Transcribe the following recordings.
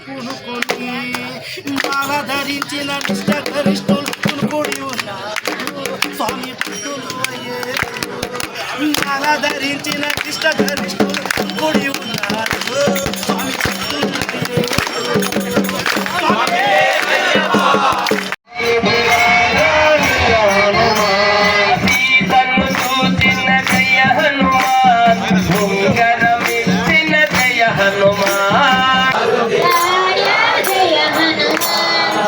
పూనుకొని మాల ధరించిన నిష్ట గరిష్ఠులు పూనుకొని ఉన్నారు స్వామి భక్తులు మాల ధరించిన నిష్ట గరిష్ఠులు పూనుకొని ఉన్నారు స్వామి భక్తులు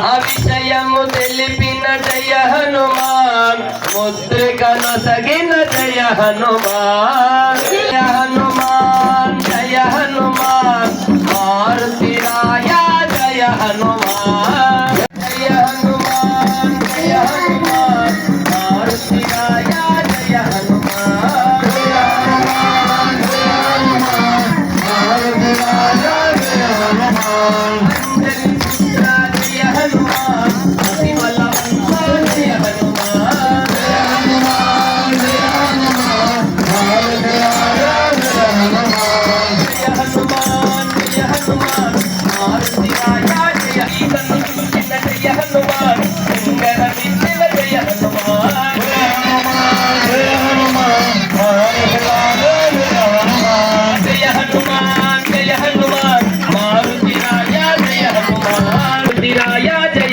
అవిషయము తెలిపిన జయ హనుమాన్ ముద్రికను సగిన జయ హనుమాన్ జయ హనుమాన్ జయ హనుమాన్ మారుతి రాయ జయ హనుమాన్ జయ హనుమాన్ జయ హనుమాన్ మారుతి రాయ జయ హనుమాన్ జయ హనుమాన్ జయ హనుమాన్ మారుతి రాయ జయ హనుమాన్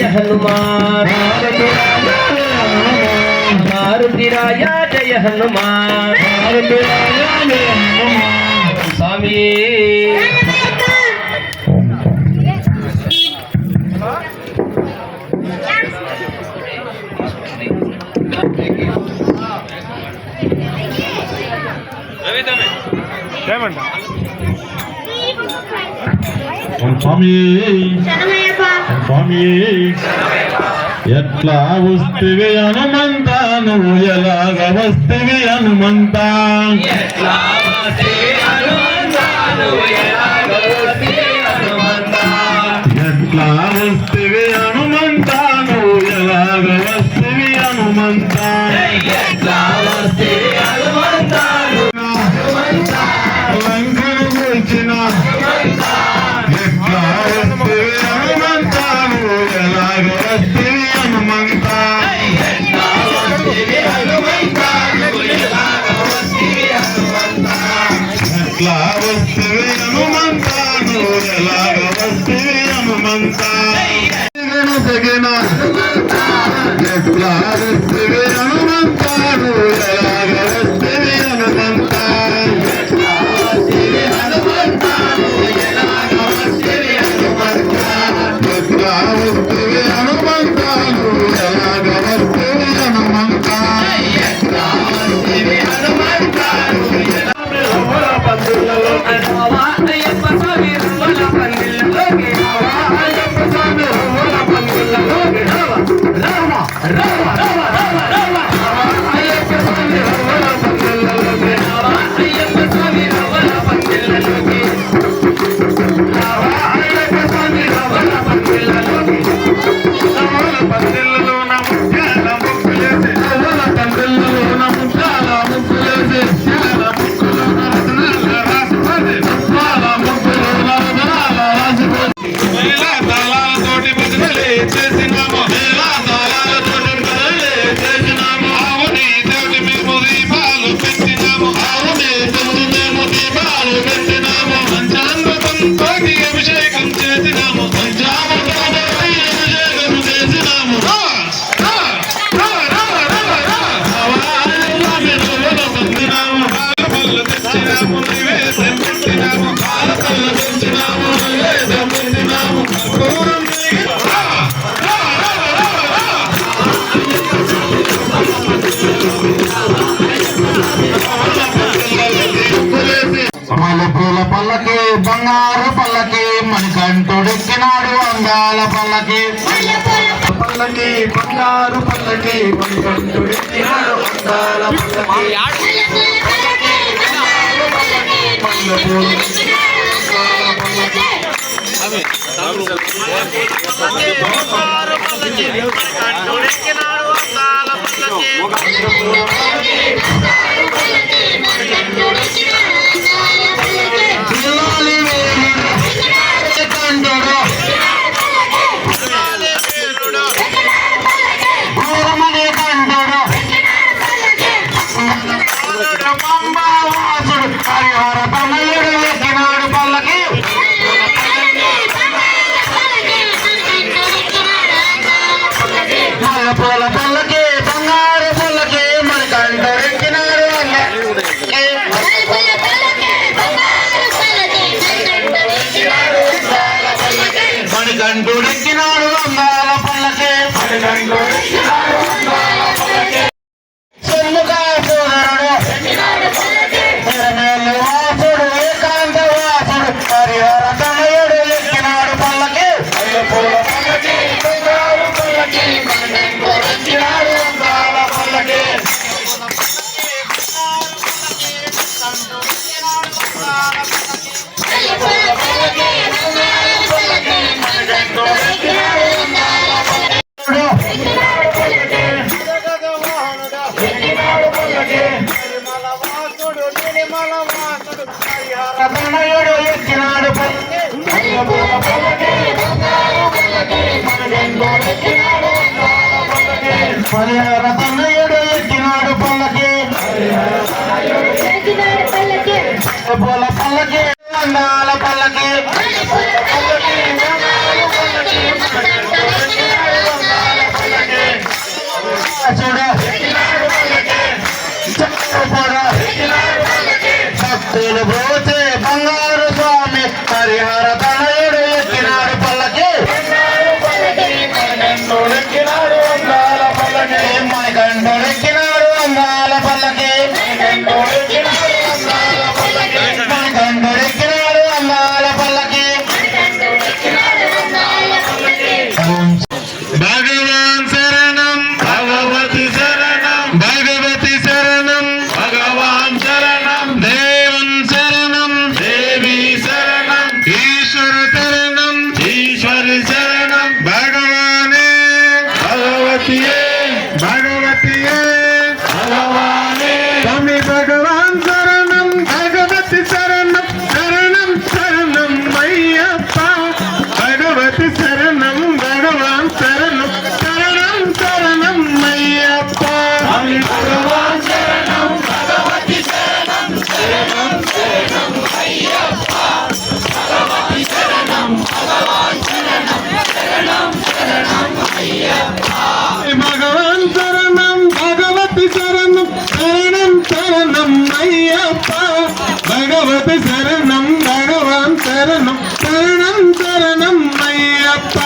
हनुमान मारुति राया जय हनुमान स्वामी స్వామి ఎట్లా వస్తేవి హనుమంత నువ్వు ఎలాగ వస్తేవి హనుమంత ఎట్లా వస్తేవి హనుమంత నువ్వు ఎలాగ వస్తేవి హనుమంత లంకను కూర్చిన ఎట్లా వస్తేవి హనుమంత నువ్వు ఎలాగ వస్తేవి హనుమంత ఎట్లా వస్తేవి హనుమంత నువ్వు ఎలాగ వస్తేవి హనుమంత సగిన ఎట్లా వస్తేవి హనుమంత నువ్వు ఎలాగ వస్తేవి హనుమంత పల్లకి బంగారు పల్లకి మణికంఠుడెక్కినాడు అందాల పల్లకి పల్లకి బంగారు పల్లకి మణికంఠుడెక్కినాడు అందాల పల్లకి చెన్నుక సోదరుడు ఎరమేలు వాసుడు ఏకాంత వాసుడు హరిహర తనయుడు ఎక్కినాడు పల్లకి అయ్యప్పల పల్లకి బంగారు పల్లకి ఎక్కినాడు అందాల పల్లకి తనయుడు ఎక్కినాడు పల్లకి అయ్యప్పల పల్లకి బంగారు పల్లకి హరిహర తనయుడు ఎక్కినాడు పల్లకి అయ్యప్పల పల్లకి అందాల పల్లకి చూడు భక్తులు పోతే బంగారు స్వామి హరిహర తనయుడు ఎక్కినాడు పల్లకి మణికంఠుడు ఎక్కినాడు అందాల పల్లకి మణికంఠుడు ఎక్కినాడు అందాల పల్లకి భగవాన్ శరణం భగవతి శరణం భగవతి శరణం భగవాన్ శరణం దేవన్ శరణం దేవి శరణం ఈశ్వర శరణం ఈశ్వరి శరణం భగవానే భగవతియే భగవతియే భగవానే స్వామి భగవాన్ శరణం భగవతి శరణం శరణం శరణం అయ్యప్ప భగవతి శరణం భగవాన్ శరణం శరణం శరణం అయ్యప్ప భగవాన్ శరణం భగవతి శరణం శరణం శరణం అయ్యప్ప భగవతి శరణం భగవాన్ శరణం శరణం శరణం అయ్యప్ప భగవాన్ శరణం భగవతి శరణం శరణం శరణం అయ్యప్ప భగవతి శరణం భగవాన్ శరణం శరణం శరణం అయ్యప్ప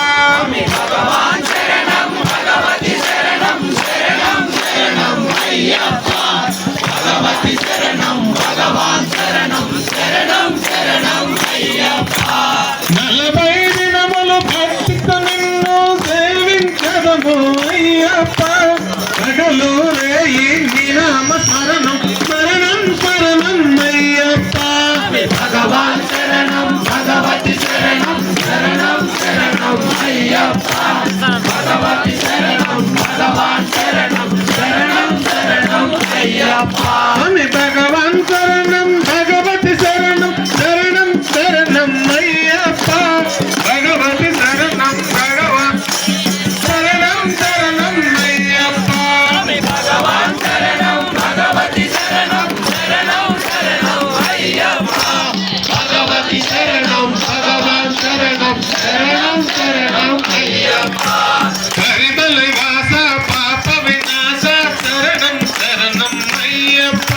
భగవాన్ శరణం భగవతి శరణం శరణం శరణం అయ్యప్ప భగవతి శరణం భగవాన్ శరణం శరణం శరణం అయ్యప్ప 40 దినములు భక్తితో నిన్ను సేవించదము అయ్యప్ప పగలు రేయి నీ నామ స్మరణం శరణం శరణం అయ్యప్ప భగవాన్ శరణం భగవతి శరణం శరణం శరణం అయ్యప్ప భగవతి శరణం భగవాన్ శరణం శరణం శరణం అయ్యప్ప భగవాన్ శరణం భగవతి శరణం శరణం శరణం అయ్యప్ప భగవతి శరణం భగవాన్ శరణం శరణం అయ్యప్ప భగవాన్ శరణం భగవతి శరణం శరణం శరణం అయ్యప్ప భగవతి శరణం భగవాన్ శరణం శరణం శరణం అయ్యప్ప హరిమల వాస పాప వినాశ శరణం శరణం అయ్యప్ప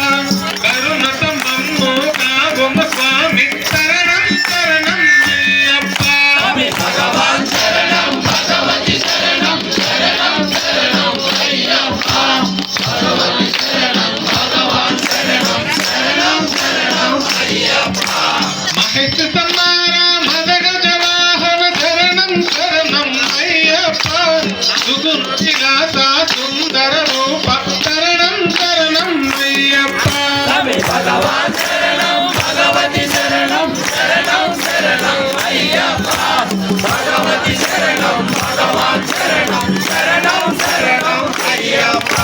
కరుణత మమ్ము కాగుమ స్వామి శరణం శరణం అయ్యప్ప భగవాన్ శరణం భగవతి శరణం శరణం శరణం అయ్యప్ప భగవతి శరణం భగవాన్ శరణం శరణం శరణం అయ్యప్ప మహేష్ సమ్మార మదగ జవాహన శరణం శరణం అయ్యప్ప సుగుణిలాస సుందర రూప శరణం శరణం అయ్యప్ప భగవాన్ శరణం భగవతి శరణం శరణం శరణం అయ్యప్ప భగవతి శరణం భగవాన్ శరణం శరణం శరణం అయ్యప్ప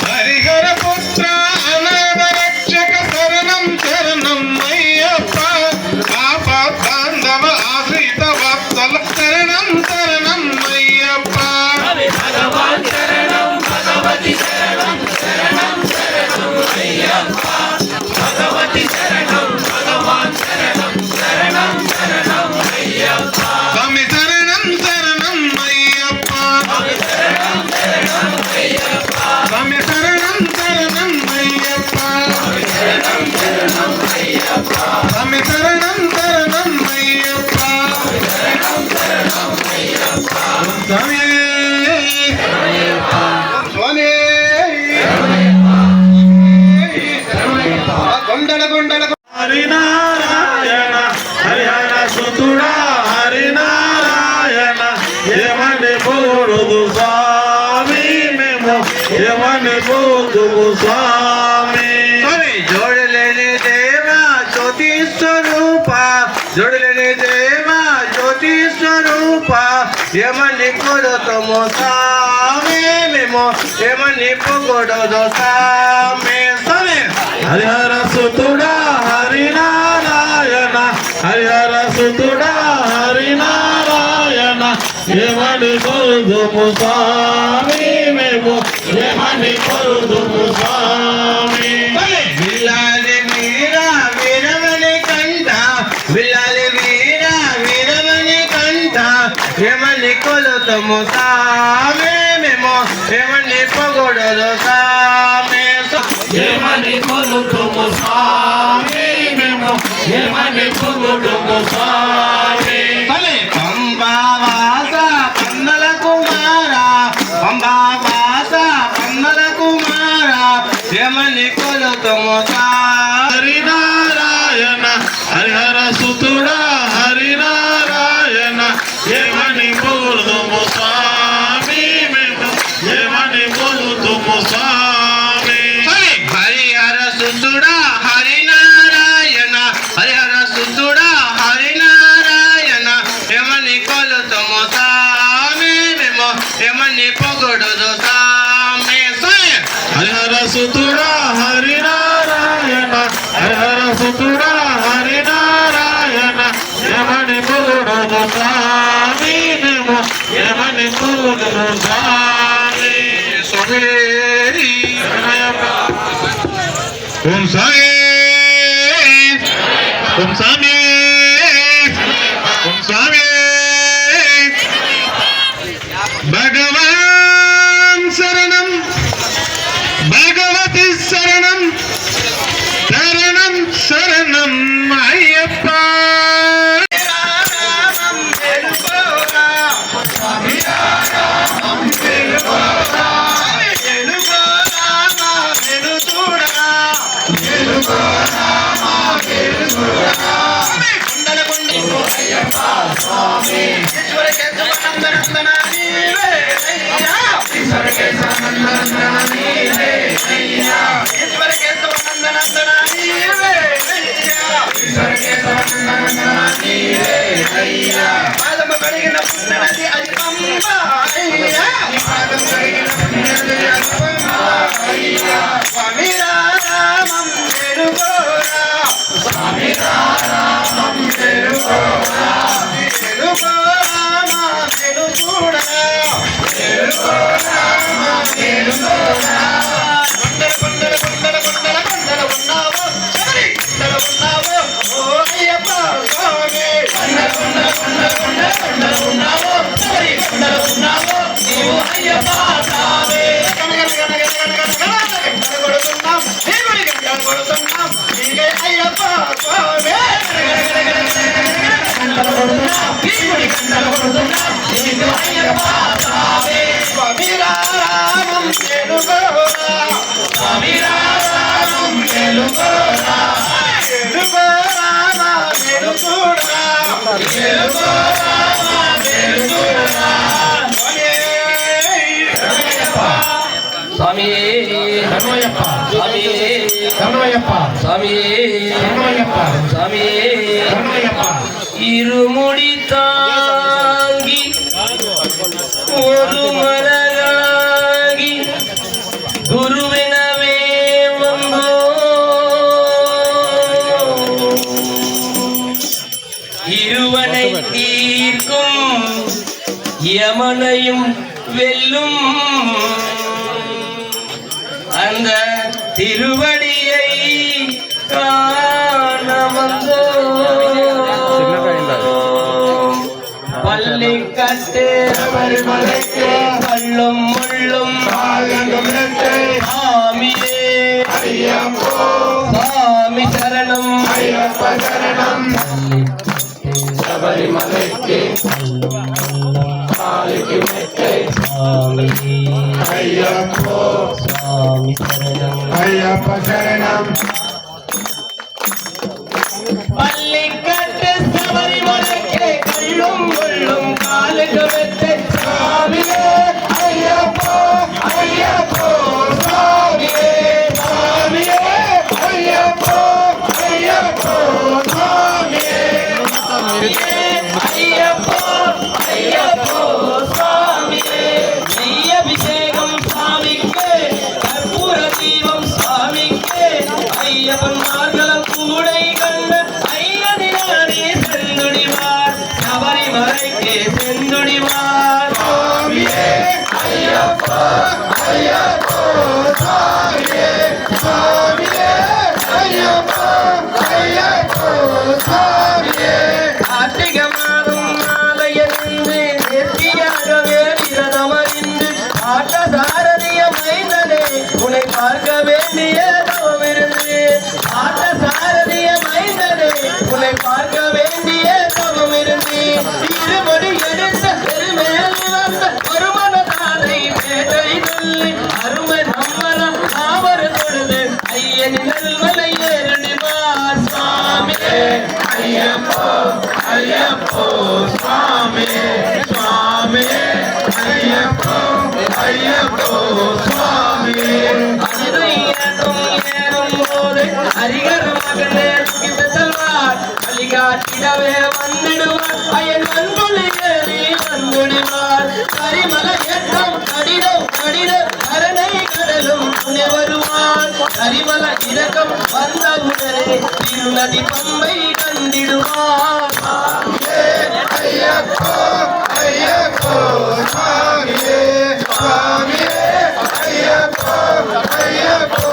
హరిహర పుత్ర అనాథ రక్షక శరణం శరణం అయ్యప్ప పాప బాంధవ ఆశ్రిత వత్సల శరణం శరణం అయ్యప్ప భగవాన్ శరణం భగవతి శరణం శరణం శరణం అయ్యప్ప భగవతి శరణం భగవాన్ శరణం శరణం శరణం అయ్యప్ప స్వామి శరణం శరణం అయ్యప్ప స్వామి శరణం శరణం అయ్యప్ప స్వామి శరణం శరణం అయ్యప్ప స్వామి స్వామి జోడలేని దేవ జ్యోతి స్వరూప జోడలేని దేవ జ్యోతి స్వరూప ఏమని కొడుతాము స్వామి మేము ఏమని పొగడదు స్వామి స్వామి హరిహర సుతుడా హరినారాయణ హరిహర సుతుడా హరినారాయణ ఏమని కొడుదుము స్వామి మేము ఏమని కొడుదుము స్వామి విల్లాలి వీర వీరమణి కంఠ విల్లాలి వీర వీరమణి కంఠ ఏమని కొలుతుము స్వామి మేము ఏమని పొగడదు స్వామి ఏమని కొలుతుము స్వామి మేము ఏమని పొగడుము స్వామి పంబావాస పన్నల కుమార పంబావాస పన్నల కుమార ఏమని కొలుతుము హరినారాయణ హరిహర సుతుడా హరినారాయణ ఏమని కొలుతుము స్వామి మేము ఏమని కొలుతుము స్వామి హరిహర సుతుడా హరినారాయణ హరిహర సుతుడా హరినారాయణ ఏమని కొలుతుము స్వామి మేము ఏమని పొగడుదు స్వామి హరిహర సుతుడా హరినారాయణ హరిహర సుతుడా హరినారాయణ ఏమని పొగడుదు స్వామి మేము ఏమని పొగడుదు స్వామి ఓం స్వామి ఓం స్వామి ఓం స్వామి భగవాన్ శరణం భగవతి శరణం శరణం శరణం అయ్యప్ప స్వామి స్వామి స్వామి స్వామి இருமுடி தாங்கி ஒரு மலராகி குருவினவே வந்தோ இருவனை தீர்க்கும் யமனையும் வெல்லும் அந்த திருவடியை காண வந்தோ பள்ளிக்கட்டு கல்லும் முள்ளும் சாமியே சாமி சரணம் சபரிமலைக்கு சாமி சாமி சரணம் ஐயப்ப சரணம் பள்ளிக்கட்டு சபரிமலைக்கு கள்ளும் முள்ளும் காலுக்கு வெட்டு சாமியே ஐயப்போ ஐயப்போ சாமியே சபரிமலைக்கு சென்றுடிவார் சுவாமியே ஐயப்போ ஐயப்போ சுவாமியே சுவாமியே ஐயப்போ ஐயப்போ சுவாமியே கார்த்திக மாதம் நாளையிருந்து நெற்றியாகவே விரதமறிந்து ஆட்ட சாரதிய மைந்தனே உன்னை பார்க்க வேண்டிய தவமிருந்து ஆட்ட சாரதிய மைந்தனே உன்னை பார்க்க வேண்டிய தவமிருந்து இருமுடி எடுத்த பெருமேல் வந்த ஒருமனதானை பேட்டை சொல்லி அருமை நம்மரம் அவர் தொழுது ஐயனின் நல்மலை ஏறிடுவார் சுவாமியே ஐயப்போ ஐயப்போ சுவாமியே சுவாமியே ஐயப்போ ஐயப்போ சுவாமியே ஹரிகர மகனே செல்வார் வழிகாட்டிடவே வந்துடுவார் அயன் வந்துள்ளே வந்துடுவார் கரிமல ஏற்றம் கடிதம் கடிதம் கருணை கடலும் துணை வருவார் கரிமல இறக்கம் வந்தவுடனே திருநதி பம்பை கண்டிடுவார் ஐயப்போ ஐயப்போ சுவாமியே சுவாமியே ஐயப்போ ஐயப்போ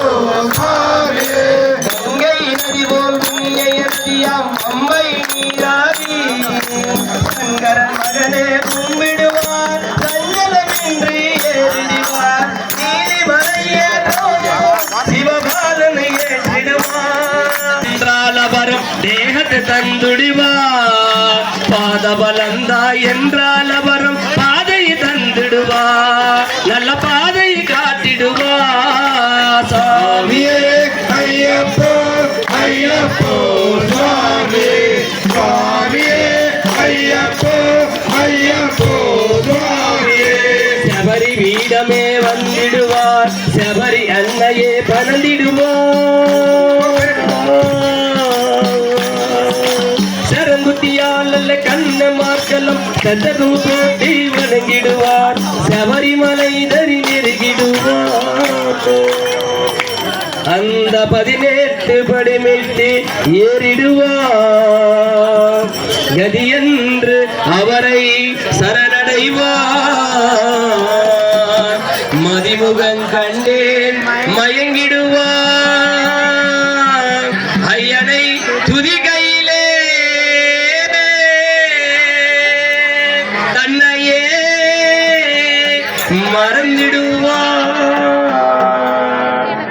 சுவாமியே கங்கை நதி போல் புண்ணியத்தியாம் பம்பை நீராடி சங்கரன் மகனே கும்பிடுவார் சஞ்சலமின்றி ஏறிடுவார் நீதிமலையே சிவபாலனை ஏற்றிடுவார் என்றாலவரும் தேகத்தை தந்துடுவார் பாதபலந்தா என்றாலவரும் பாதை தந்துடுவார் நல்ல பாதை காட்டிடுவார் சாமியே ஐயப்போ ஐயப்போ சுவாமியே சுவாமியே ஐயப்போ ஐயப்போ சுவாமியே சபரி வீடமே வந்திடுவார் சபரி அன்னையே பறந்திடுவார் சரங்குத்தியால் அல்ல கண்ண மார்க்கலம் கதரும் போட்டி வணங்கிடுவார் சபரிமலை தரி நெருங்கிடுவார் அந்த 18 படி மீட்டி ஏறிடுவார் கதி என்று அவரை சரணடைவார் மதிமுகம் கண்டேன் மயங்கிடுவார் ஐயனை துதிகையிலே தன்னையே மறந்திடுவார்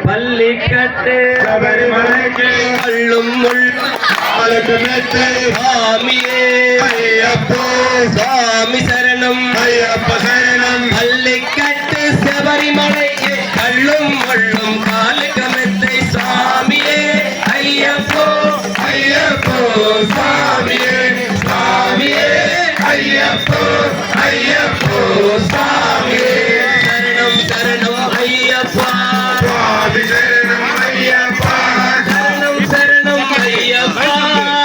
பள்ளிக்கட்டு சபரிமலைக்கு கள்ளும் முள் அழகு மெத்தை சுவாமியே ஐயப்போ சுவாமி சரணம் ஐயப்ப சரணம் பள்ளிக்கட்டு சபரிமலைக்கு கள்ளும் முள்ளும் காலுக்கு மெத்தை சுவாமியே ஐயப்போ ஐயப்போ சுவாமியே சுவாமியே ஐயப்போ ஐயப்போ சுவாமியே சரணம் சரணம் ஐயப்பா சுவாமி சரணம் ஐயப்பா சரணம் சரணம் ஐயப்பா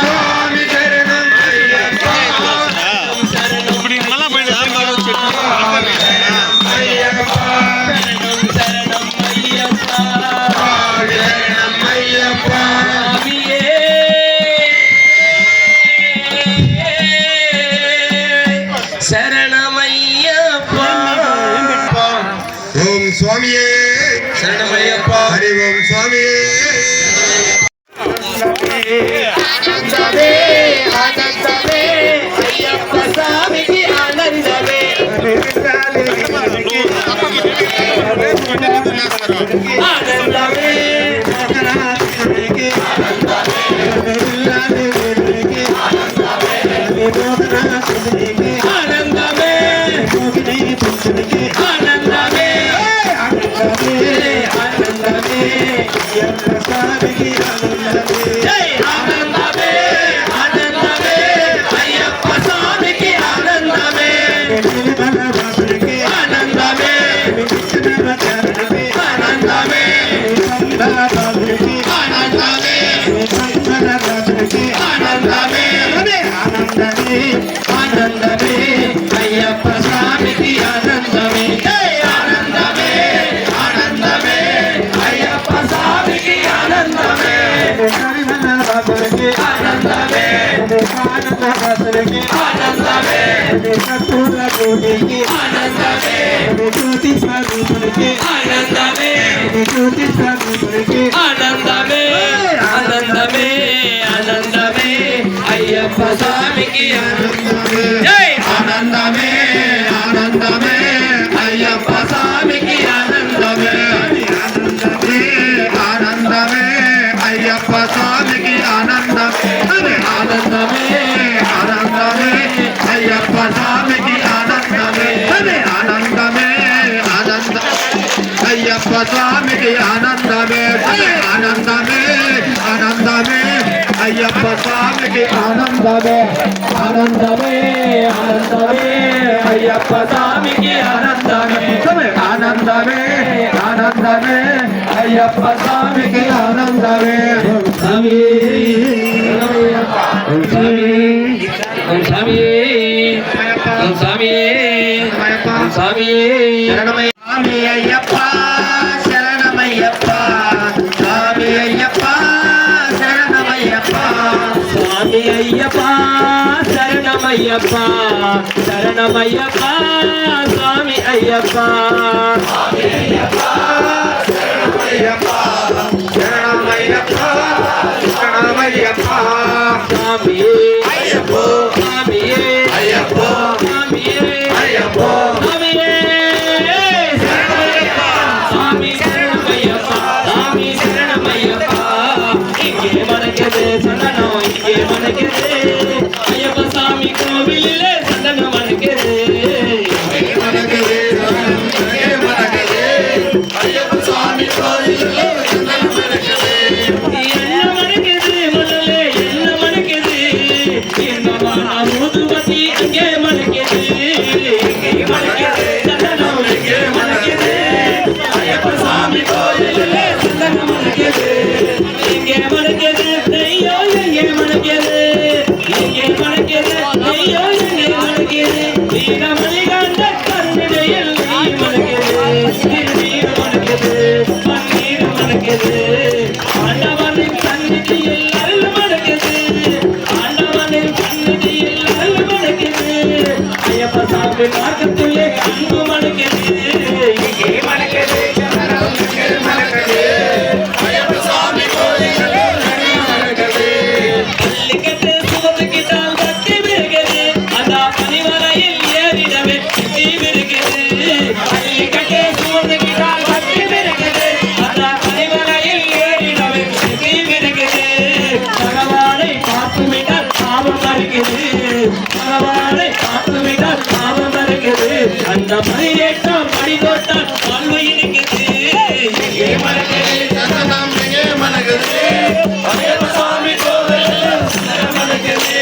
சுவாமி சரணம் ஐயப்பா சரணம் ஐயப்பா சரணம் சரணம் ஐயப்பா சுவாமி சரணம் ஐயப்பா சுவாமியே சரணமையப்பா ஓம் சுவாமியே சரணமையப்பா ஹரி ஓம் சுவாமியே ஆனந்தமே ஆனந்தமே ஐயப்ப சாமிக்கு ஆனந்தமே ஆனந்தமே ஆனந்தமே ஆனந்தமே ஆனந்தமே ஜெய் ஆனந்தமே ஆனந்தமே ஐயப்ப சாமிக்கு ஆனந்தமே ஆனந்தமே ஆனந்தமே ஆனந்தமே ஆனந்தமே ஆனந்தமே స్వరూపుడికి ఆనందమే కర్పూర జ్యోతికి ఆనందమే జ్యోతి స్వరూపుడికి ఆనందమే జ్యోతి స్వరూపుడికి ఆనందమే ఆనందమే ఆనందమే అయ్యప్ప స్వామికి ఆనందమే జై ఆనందమే ఆనందమే అయ్యప్ప స్వామికి ఆనందమే ఆనందమే ఆనందమే అయ్యప్ప స్వామికి ఆనందమే ఆనందమే ఆనందమే అయ్యప్ప స్వామికి ఆనందమే ఆనందమే ఆనంద అయ్యప్ప స్వామికి ఆనందమే ఆనందమే ఆనందమే అయ్యప్ప స్వామికి ఆనందమే ఆనందమే ఆనందమే అయ్యప్ప స్వామికి ఆనందమే ఆనందమే ఆనందమే అయ్యప్ప స్వామికి ఆనందమే స్వామి స్వామి స్వామి స్వామి స్వామి అయ్యప్ప శరణమయ్యప్ప స్వామి అయ్యప్ప శరణమయ్యప్ప స్వామి అయ్యప్ప శరణమయ్యప్ప శరణమయ్యప్ప స్వామి అయ్యప్ప శరణమయ్యప్ప శరణమయ్యప్ప శరణమయ్యప్ప స్వామి అయ్యప్ప స్వామి అయ్యప్ప స్వామి అయ్యప్ప స్వామి స్వామి శరణమయ్యప్ప స్వామి శరణమయ్యప్ప ఇంకే మనకెదే సన్ననం ఇంకే మనకెదే అయ్యప్ప స్వామి కోవిలే సన్ననం మనకెదే మనకదే మనకదే అయ్యప్ప స్వామి కోయిల్లో మనకదే ఎన్న మనకెదే మనలే ఎన్న మనకెదే ఎన్న మనూదువతి అంగే మనకెదే ఇంకే మనకెదే సన్ననం ఇంకే మనకెదే అయ్యప్ప స్వామి కోవిలే సన్ననం మనకెదే ఇంకే మనకెదే అయ్యో ఇంకే మనకెదే ఇంకే మనకెదే అయ్యో ఇంకే మనకెదే వీర మణిగండ కరుణయల్ నీ మనకెదే వీర మనకెదే పన్నీరు మనకెదే ఆండవని సన్నిధి ఎల్లరూ మనకెదే ఆండవని సన్నిధి ఎల్లరూ మనకెదే అయ్యప్ప స్వామి మార్గతులే అంగు మనకెదే ఇంకే మనకెదే మనకదే అయ్యప్ప స్వామి కోయిల్లో మనకదే அள்ளிக்கட்டு சுமந்துக்கிட்டால் கட்டி விடுகிறது அதா பனிவரையில் ஏறிடவே கட்டி விடுகிறது அள்ளிக்கட்டு சுமந்துக்கிட்டால் கட்டி விடுகிறது அதா பனிவரையில் ஏறிடவே கட்டி விடுகிறது பகவானை பார்த்துவிட்டால் பாவம் வருகிறது பகவானை பார்த்துவிட்டால் பாவம் வருகிறது அந்த மணியேற்றம் மணிதோட்டால் வாழ்வு இருக்குது இங்கே மறக்கிறது சரணம் எங்கே మనకదే అయ్యప్ప స్వామి కోయిల్లో మనకదే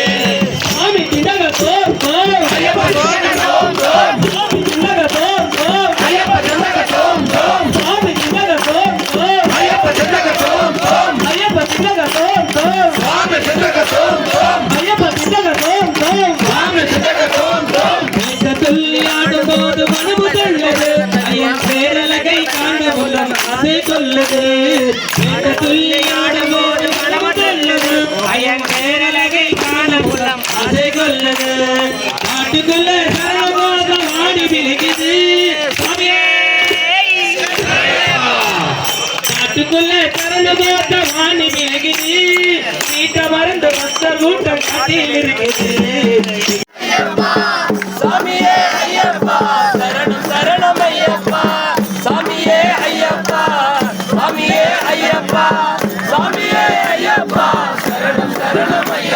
சாமி திண்டக தோம் தோம் అయ్యప్ప స్వామి ఓం ఓం சாமி திண்டக தோம் தோம் అయ్యప్ప జనక ఓం ఓం சாமி திண்டக தோம் தோம் అయ్యప్ప జనక ఓం ఓం ஐயப்ப திண்டக தோம் தோம் స్వామి జనక ఓం ఓం ஐயப்ப திண்டக தோம் தோம் స్వామి జనక ఓం ఓం இந்த துள்ளி ஆடும்போது மனமு கொள்ளது ஐயன் பேரழகை காண உள்ளம் அதை கொள்ளுது இந்த துள்ளி ஆடும்போது மனமு கொள்ளது ஐயன் பேரழகை காண உள்ளம் அதை கொள்ளுது நாட்டுக்குள்ள சரணமாக ஆடி விழுகுது சாமியே காட்டுக்குள்ள சரணமாக வாணி விழுகுது நீட்ட மறந்து மத்த கூட்டம் காட்டில் இருக்குது சாமியே ஐயப்பா சரணம் சரணம் ஐயப்பா சாமியே ஐயப்பா சாமியே ஐயப்பா சாமியே ஐயப்பா சரணம் சரணம் ஐயப்பா